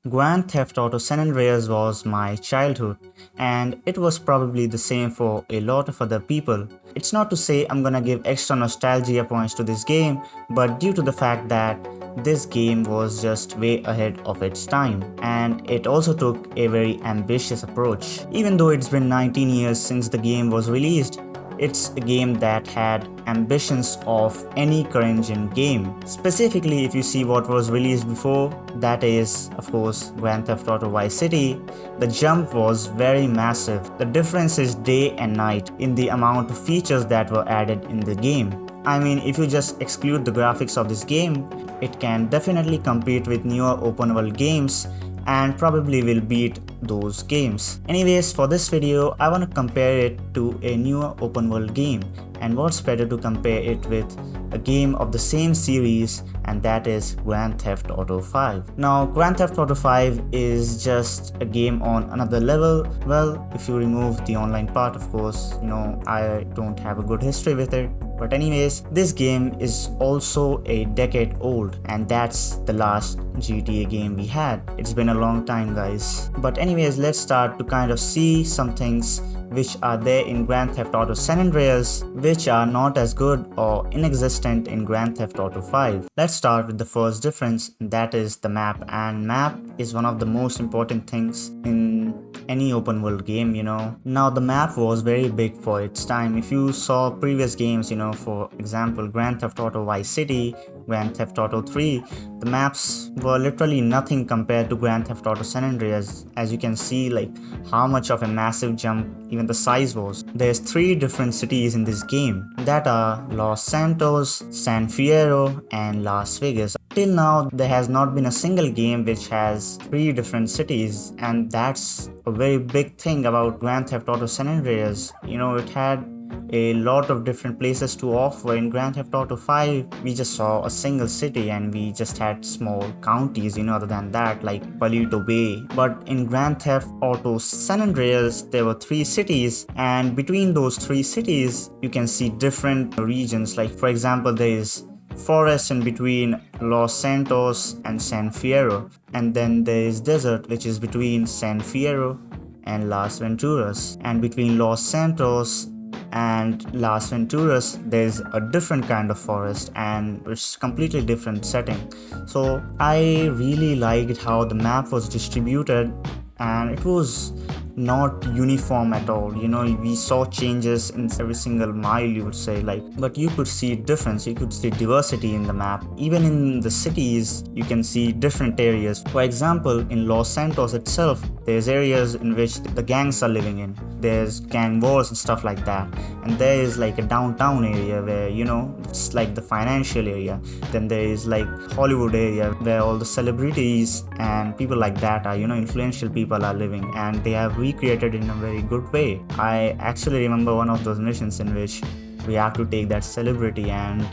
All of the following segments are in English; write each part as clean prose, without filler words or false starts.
Grand Theft Auto San Andreas was my childhood, and it was probably the same for a lot of other people. It's not to say I'm gonna give extra nostalgia points to this game, but due to the fact that this game was just way ahead of its time, and it also took a very ambitious approach. Even though it's been 19 years since the game was released, it's a game that had ambitions of any current gen game. Specifically, if you see what was released before, that is, of course, Grand Theft Auto Vice City, the jump was very massive. The difference is day and night in the amount of features that were added in the game. I mean, if you just exclude the graphics of this game, it can definitely compete with newer open world games and probably will beat those games. Anyways, for this video, I want to compare it to a newer open world game, and what's better to compare it with a game of the same series, and that is Grand Theft Auto 5. Now, Grand Theft Auto 5 is just a game on another level. Well, if you remove the online part, of course, I don't have a good history with it. But anyways, this game is also a decade old, and that's the last GTA game we had. It's been a long time, guys. But anyways, let's start to kind of see some things which are there in Grand Theft Auto San Andreas, which are not as good or inexistent in Grand Theft Auto 5. Let's start with the first difference, and that is the map. And map is one of the most important things in any open world game, Now the map was very big for its time. If you saw previous games, for example, Grand Theft Auto Vice City, Grand Theft Auto 3, the maps were literally nothing compared to Grand Theft Auto San Andreas. As you can see, like how much of a massive jump even the size was. There's 3 different cities in this game that are Los Santos, San Fierro, and Las Vegas. Till now, there has not been a single game which has 3 different cities, and that's a very big thing about Grand Theft Auto San Andreas. It had a lot of different places to offer. In Grand Theft Auto 5, we just saw a single city and we just had small counties, other than that, like Palito Bay. But in Grand Theft Auto San Andreas, there were 3 cities, and between those 3 cities, you can see different regions. Like, for example, there is forest in between Los Santos and San Fierro, and then there is desert, which is between San Fierro and Las Venturas, and between Los Santos and Las Venturas there's a different kind of forest, and it's completely different setting. So I really liked how the map was distributed, and it was not uniform at all. We saw changes in every single mile, you would say, but you could see difference, you could see diversity in the map. Even in the cities, you can see different areas. For example, in Los Santos itself, there's areas in which the gangs are living in. There's gang wars and stuff like that. And there is like a downtown area where, it's like the financial area. Then there is like Hollywood area where all the celebrities and people like that are, influential people are living, and they have recreated in a very good way. I actually remember one of those missions in which we have to take that celebrity and,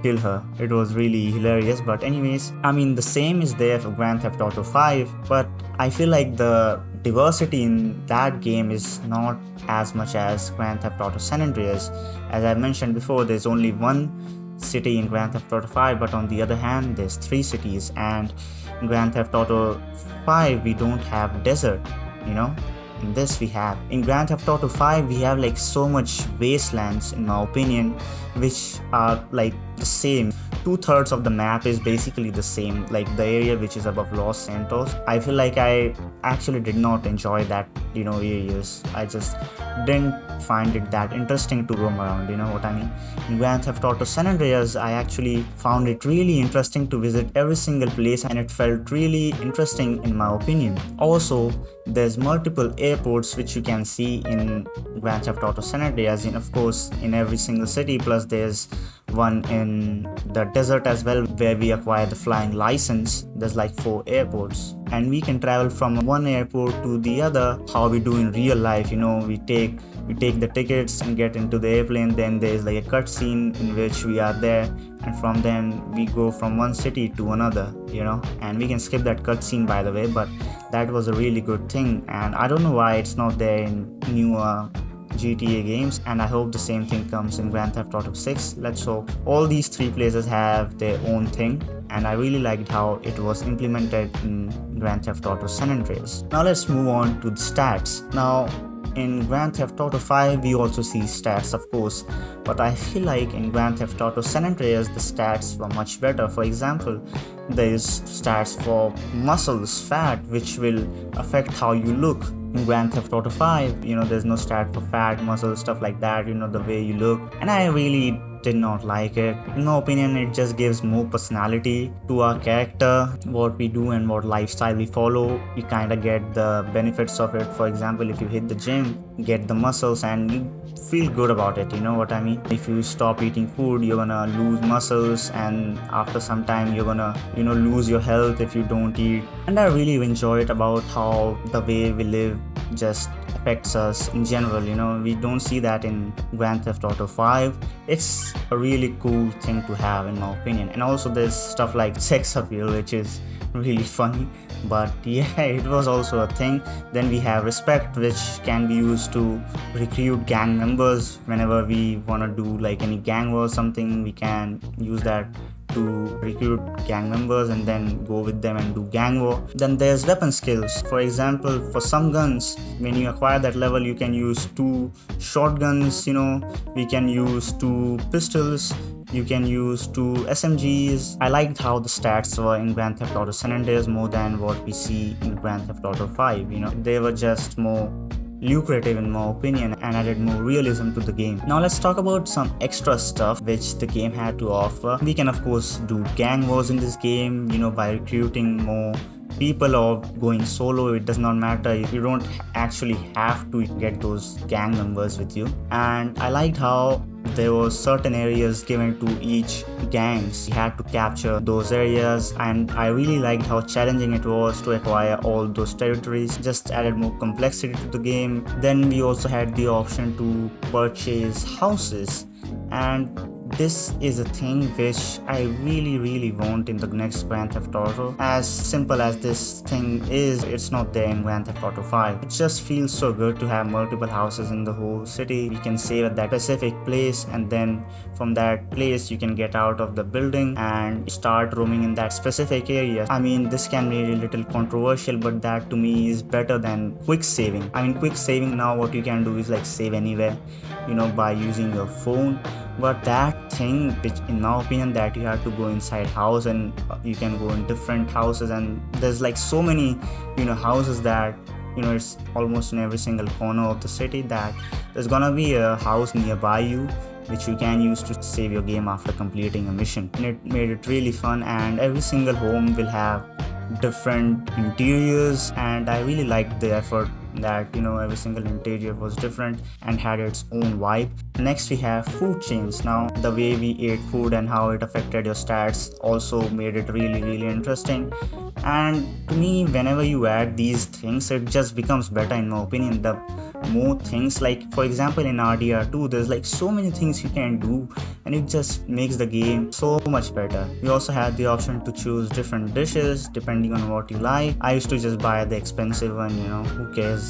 kill her. It was really hilarious. But anyways, the same is there for Grand Theft Auto 5, but I feel like the diversity in that game is not as much as Grand Theft Auto San Andreas. As I mentioned before, there's only 1 city in Grand Theft Auto 5, but on the other hand, there's 3 cities, and in Grand Theft Auto 5, we don't have desert, In this we have. In Grand Theft Auto 5, we have like so much wastelands, in my opinion, which are like the same. 2/3 of the map is basically the same, like the area which is above Los Santos. I feel like I actually did not enjoy that, areas. I just didn't find it that interesting to roam around, you know what I mean? In Grand Theft Auto San Andreas, I actually found it really interesting to visit every single place, and it felt really interesting in my opinion. Also, there's multiple airports which you can see in Grand Theft Auto San Andreas, and of course in every single city, plus there's one in the desert as well where we acquire the flying license. There's like 4 airports, and we can travel from one airport to the other how we do in real life. We take the tickets and get into the airplane. Then there's like a cutscene in which we are there, and from then we go from one city to another, and we can skip that cutscene, by the way, but that was a really good thing, and I don't know why it's not there in newer GTA games, and I hope the same thing comes in Grand Theft Auto 6. Let's hope. All these 3 places have their own thing, and I really liked how it was implemented in Grand Theft Auto San Andreas. Now let's move on to the stats. Now in Grand Theft Auto 5 we also see stats, of course, but I feel like in Grand Theft Auto San Andreas the stats were much better. For example, there is stats for muscles, fat, which will affect how you look. In Grand Theft Auto 5, there's no stat for fat, muscle, stuff like that, the way you look. And I really did not like it. In my opinion, it just gives more personality to our character, what we do and what lifestyle we follow. You kind of get the benefits of it. For example, if you hit the gym, you get the muscles and you feel good about it, you know what I mean? If you stop eating food, you're gonna lose muscles, and after some time you're gonna lose your health if you don't eat. And I really enjoy it about how the way we live just affects us in general. We don't see that in Grand Theft Auto 5. It's a really cool thing to have, in my opinion. And also there's stuff like sex appeal, which is really funny, but yeah, it was also a thing. Then we have respect, which can be used to recruit gang members. Whenever we want to do like any gang war or something, we can use that to recruit gang members and then go with them and do gang war. Then there's weapon skills. For example, for some guns, when you acquire that level, you can use 2 shotguns, we can use 2 pistols, you can use 2 SMGs. I liked how the stats were in Grand Theft Auto San Andreas more than what we see in Grand Theft Auto 5. They were just more lucrative in my opinion and added more realism to the game. Now let's talk about some extra stuff which the game had to offer. We can of course do gang wars in this game, by recruiting more people or going solo. It does not matter. You don't actually have to get those gang members with you. And I liked how there were certain areas given to each gangs. You had to capture those areas, and I really liked how challenging it was to acquire all those territories. Just added more complexity to the game. Then we also had the option to purchase houses, and this is a thing which I really want in the next Grand Theft Auto. As simple as this thing is, it's not there in Grand Theft Auto 5. It just feels so good to have multiple houses in the whole city. You can save at that specific place, and then from that place you can get out of the building and start roaming in that specific area. I mean, this can be a little controversial, but that to me is better than quick saving. Quick saving now, what you can do is like save anywhere, by using your phone. But that thing, which in my opinion, that you have to go inside house and you can go in different houses, and there's like so many houses that it's almost in every single corner of the city, that there's gonna be a house nearby you which you can use to save your game after completing a mission. And it made it really fun, and every single home will have different interiors, and I really liked the effort that every single interior was different and had its own vibe. Next we have food chains. Now the way we ate food and how it affected your stats also made it really interesting. And to me, whenever you add these things, it just becomes better in my opinion. The more things, like for example in RDR2, there's like so many things you can do, and it just makes the game so much better. We also had the option to choose different dishes depending on what you like. I used to just buy the expensive one, who cares.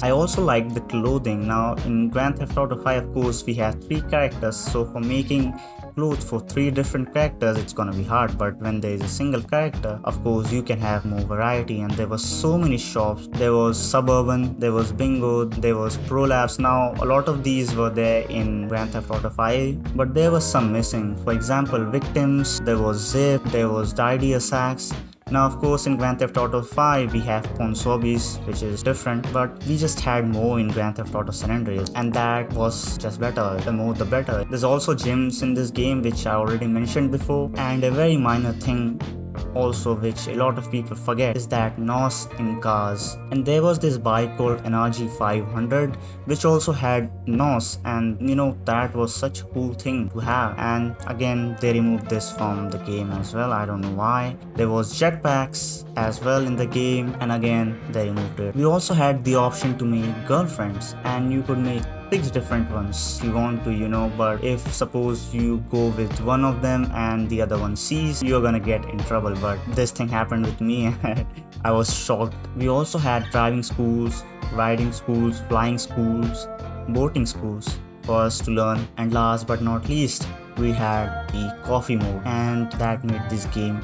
I also like the clothing. Now in Grand Theft Auto 5, of course, we have 3 characters, so for making clothes for 3 different characters, it's gonna be hard. But when there is a single character, of course you can have more variety, and there were so many shops. There was Suburban, there was Bingo, there was Prolapse. Now a lot of these were there in Grand Theft Auto 5, but there was some missing. For example, Victims, there was Zip, there was Idea Sacks. Now of course in Grand Theft Auto 5 we have Ponsobis, which is different, but we just had more in Grand Theft Auto San Andreas, and that was just better. The more the better. There's also gyms in this game, which I already mentioned before, and a very minor thing also which a lot of people forget is that NOS in cars. And there was this bike called NRG 500 which also had NOS, and that was such a cool thing to have. And again, they removed this from the game as well. I don't know why. There was jetpacks as well in the game, and again they removed it. We also had the option to make girlfriends, and you could make 6 different ones you want to, but if suppose you go with one of them and the other one sees, you're gonna get in trouble. But this thing happened with me and I was shocked. We also had driving schools, riding schools, flying schools, boating schools for us to learn. And last but not least, we had the coffee mode, and that made this game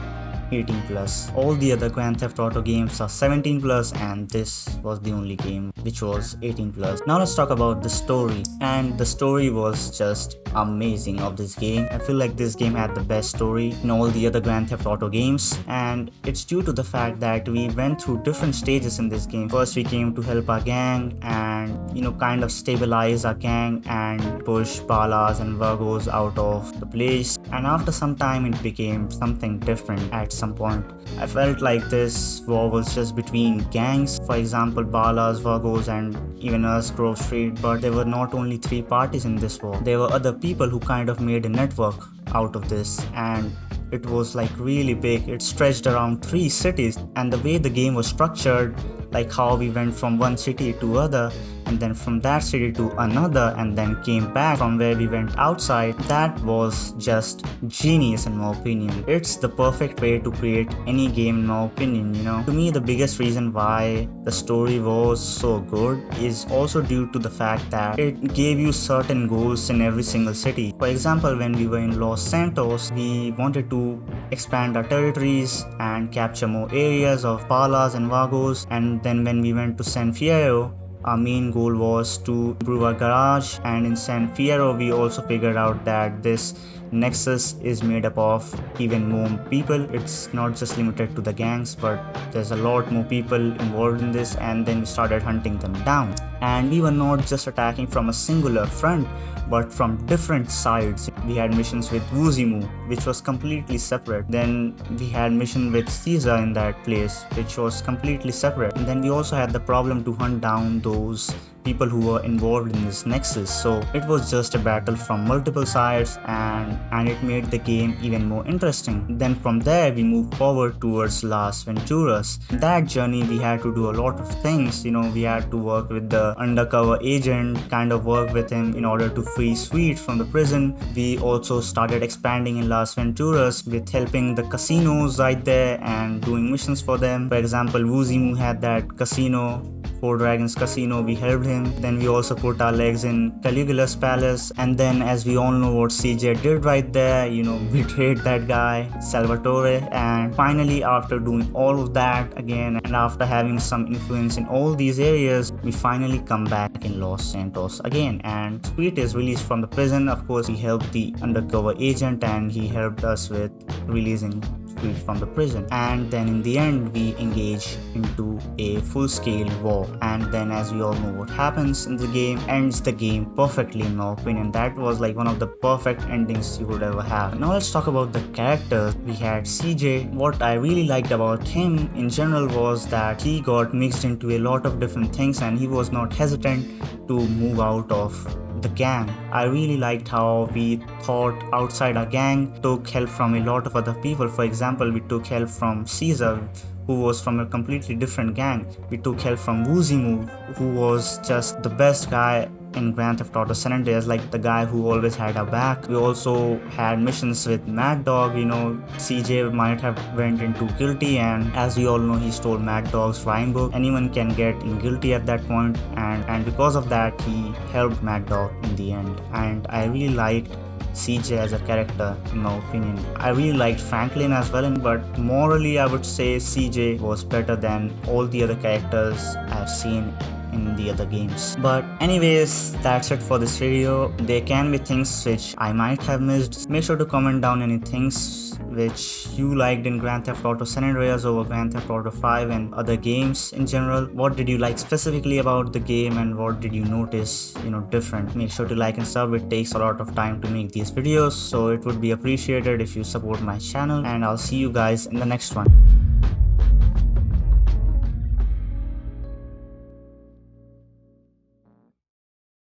18 plus. All the other Grand Theft Auto games are 17 plus, and this was the only game which was 18 plus. Now let's talk about the story. And the story was just amazing of this game. I feel like this game had the best story in all the other Grand Theft Auto games, and it's due to the fact that we went through different stages in this game. First we came to help our gang and kind of stabilize our gang and push Balas and Virgos out of the place, and after some time it became something different. At some point I felt like this war was just between gangs, for example Balas, Virgos and even us, Grove Street, but there were not only 3 parties in this war. There were other people who kind of made a network out of this, and it was like really big. It stretched around 3 cities, and the way the game was structured, like how we went from one city to other, and then from that city to another, and then came back from where we went outside, that was just genius in my opinion. It's the perfect way to create any game in my opinion. To me, the biggest reason why the story was so good is also due to the fact that it gave you certain goals in every single city. For example, when we were in Los Santos, we wanted to expand our territories and capture more areas of Palas and Vagos, and then when we went to San Fierro, our main goal was to improve our garage, and in San Fierro we also figured out that this Nexus is made up of even more people. It's not just limited to the gangs, but there's a lot more people involved in this, and then we started hunting them down. And we were not just attacking from a singular front, but from different sides. We had missions with Wuzimu, which was completely separate. Then we had mission with Caesar in that place, which was completely separate. And then we also had the problem to hunt down those people who were involved in this nexus. So it was just a battle from multiple sides, and it made the game even more interesting. Then from there we moved forward towards Las Venturas. That journey we had to do a lot of things. We had to work with the undercover agent, kind of work with him in order to free Sweet from the prison. We also started expanding in Las Venturas with helping the casinos right there and doing missions for them. For example, Wuzimu had that casino, Four Dragons Casino, we helped him. Then we also put our legs in Caligula's palace, and then as we all know what CJ did right there, betrayed that guy Salvatore. And finally, after doing all of that again, and after having some influence in all these areas, we finally come back in Los Santos again, and Sweet is released from the prison. Of course, he helped the undercover agent and he helped us with releasing Sweet from the prison. And then in the end we engage into a full-scale war, and then as we all know what happens in the game, ends the game perfectly in my opinion. That was like one of the perfect endings you could ever have. Now let's talk about the characters. We had CJ. What I really liked about him in general was that he got mixed into a lot of different things, and he was not hesitant to move out of the gang. I really liked how we thought outside our gang, took help from a lot of other people. For example, we took help from Caesar, who was from a completely different gang. We took help from Wuzimu, who was just the best guy in Grand Theft Auto San Andreas, like the guy who always had our back. We also had missions with Mad Dog. CJ might have went into Guilty, and as we all know, he stole Mad Dog's rhyme book. Anyone can get in Guilty at that point, and because of that he helped Mad Dog in the end. And I really liked CJ as a character in my opinion. I really liked Franklin as well, but morally I would say CJ was better than all the other characters I've seen in the other games. But anyways, that's it for this video. There can be things which I might have missed. Make sure to comment down any things which you liked in Grand Theft Auto San Andreas over Grand Theft Auto 5 and other games in general. What did you like specifically about the game, and what did you notice different? Make sure to like and sub. It takes a lot of time to make these videos, so it would be appreciated if you support my channel, and I'll see you guys in the next one.